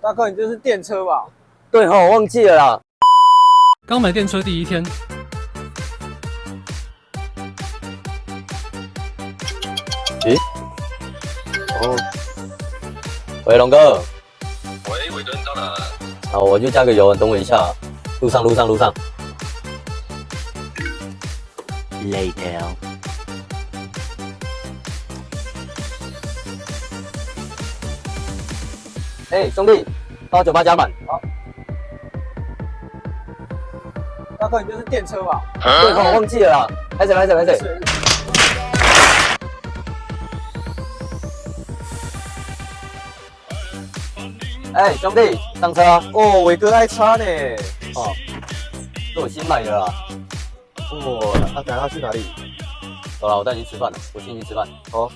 大哥，你这是电车吧？对吼，忘记了啦。刚买电车第一天，咦？哦，喂，龙哥。喂，伟敦到哪了？好，我就加个油，等我一下。路上。Later。哎，兄弟，到酒吧加满。好。大哥，你这是电车吧？对吼，忘记了啦。拍谁？哎，兄弟，上车啊！哦，伟哥爱叉呢。哦，是我新买的啦。哦，那等下去哪里？走了，我带你去吃饭了。我请你吃饭。好。